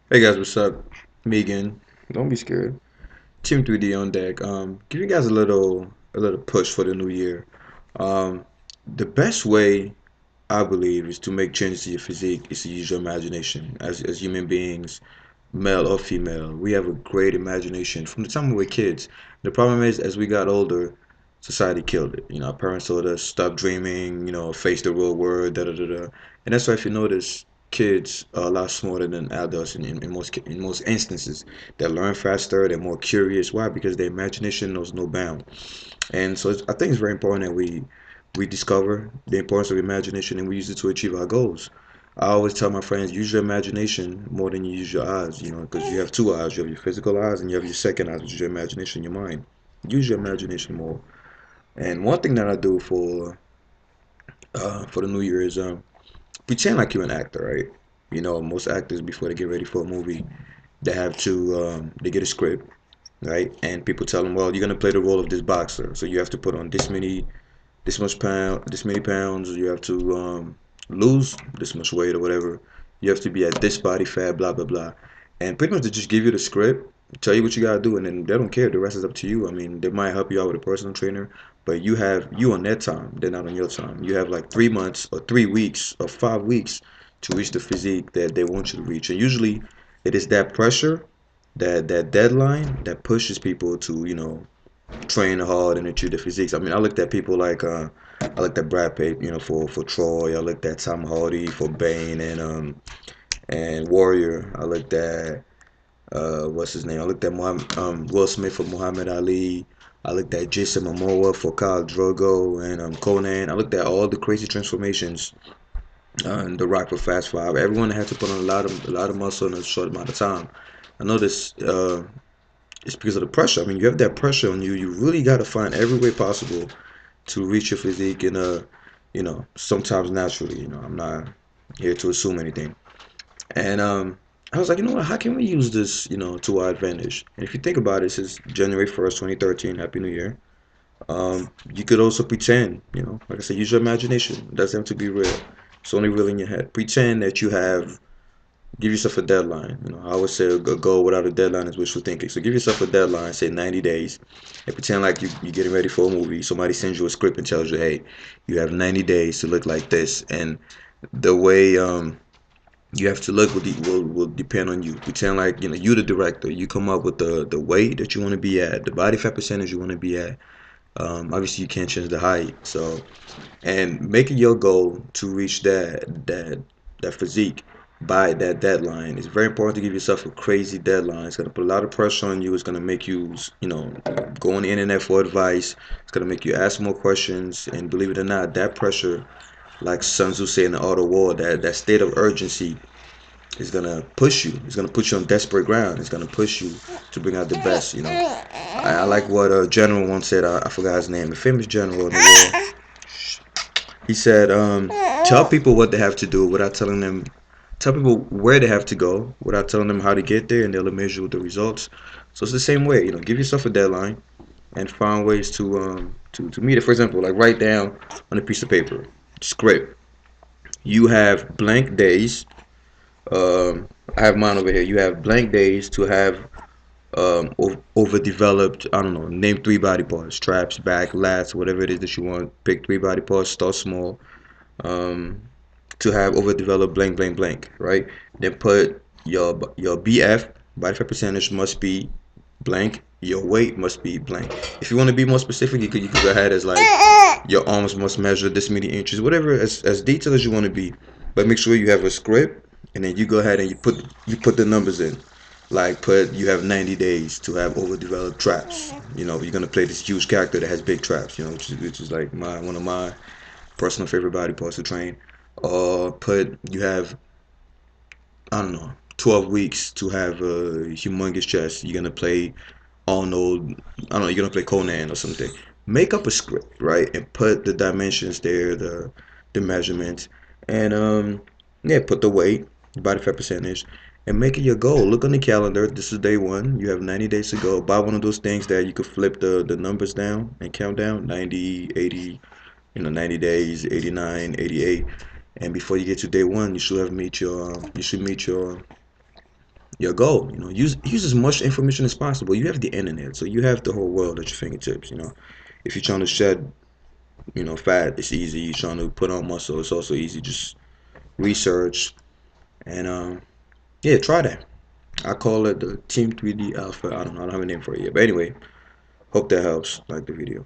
Hey guys, what's up? Megan, don't be scared. Team 3D on deck. Give you guys a little push for the new year. Um, the best way I believe is to make changes to your physique is to use your imagination. As human beings, male or female, we have a great imagination from the time we were kids. The problem is, as we got older, society killed it. Our parents told us stop dreaming, face the real world, da da da da. And that's why if you notice, kids are a lot smarter than adults in most instances. They learn faster, they're more curious. Why? Because their imagination knows no bound. And so I think it's very important that we discover the importance of imagination and we use it to achieve our goals. I always tell my friends, use your imagination more than you use your eyes, because you have two eyes. You have your physical eyes and you have your second eyes, which is your imagination, your mind. Use your imagination more. And one thing that I do for the new year is pretend like you're an actor, right? Most actors before they get ready for a movie, they get a script, right? And people tell them, well, you're gonna play the role of this boxer, so you have to put on this many pounds. You have to lose this much weight or whatever. You have to be at this body fat, blah blah blah. And pretty much they just give you the script, tell you what you gotta do, and then they don't care. The rest is up to you. I mean, they might help you out with a personal trainer, but you on their time. They're not on your time. You have like 3 months or 3 weeks or 5 weeks to reach the physique that they want you to reach. And usually, it is that pressure, that deadline that pushes people to train hard and achieve the physiques. I mean, I looked at people like I looked at Brad Pitt, for Troy. I looked at Tom Hardy for Bane and Warrior. I looked at what's his name? I looked at Will Smith for Muhammad Ali. I looked at Jason Momoa for Khal Drogo and Conan. I looked at all the crazy transformations and The Rock for Fast Five. Everyone had to put on a lot of muscle in a short amount of time. I know this. It's because of the pressure. I mean, you have that pressure on you. You really got to find every way possible to reach your physique and sometimes naturally. I'm not here to assume anything. And I was like, what? How can we use this, to our advantage? And if you think about it, since January 1st, 2013, Happy New Year. You could also pretend, like I said, use your imagination. It doesn't have to be real. It's only real in your head. Pretend that you have give yourself a deadline. I always say a goal without a deadline is wishful thinking. So give yourself a deadline, say 90 days, and pretend like you're getting ready for a movie. Somebody sends you a script and tells you, hey, you have 90 days to look like this. And the way you have to look will depend on you. Pretend like, you're the director. You come up with the weight that you want to be at, the body fat percentage you want to be at. Obviously, you can't change the height. So, and making your goal to reach that physique by that deadline. It's very important to give yourself a crazy deadline. It's gonna put a lot of pressure on you. It's gonna make you, go on the internet for advice. It's gonna make you ask more questions. And believe it or not, that pressure, like Sun Tzu said in the Art of War, that state of urgency is gonna push you. It's gonna put you on desperate ground. It's gonna push you to bring out the best. I like what a general once said. I forgot his name. A famous general in the war. He said, tell people what they have to do without telling them, tell people where they have to go without telling them how to get there, and they'll measure the results. So it's the same way, give yourself a deadline and find ways to meet it. For example, like write down on a piece of paper, script. You have blank days. I have mine over here. You have blank days to have overdeveloped. I don't know. Name three body parts: traps, back, lats, whatever it is that you want. Pick three body parts. Start small. Um, to have overdeveloped blank blank blank, right? Then put your BF, body fat percentage, must be blank. Your weight must be blank. If you want to be more specific, you could go ahead as like your arms must measure this many inches, whatever, as detailed as you want to be. But make sure you have a script, and then you go ahead and you put the numbers in. Like put you have 90 days to have overdeveloped traps. You're gonna play this huge character that has big traps. Which is like my one of my personal favorite body parts to train. Or put you have, I don't know, 12 weeks to have a humongous chest. You're gonna play Arnold. I don't know. You're gonna play Conan or something. Make up a script, right, and put the dimensions there, the measurements, and yeah, put the weight, body fat percentage, and make it your goal. Look on the calendar. This is day one. You have 90 days to go. Buy one of those things that you could flip the numbers down and count down 90, 80, 90 days, 89, 88. And before you get to day one, you should meet your your goal. Use as much information as possible. You have the internet, so you have the whole world at your fingertips. If you're trying to shed, fat, it's easy. You're trying to put on muscle, it's also easy. Just research and yeah, try that. I call it the Team 3D Alpha. I don't know. I don't have a name for it yet, but anyway, hope that helps. Like the video.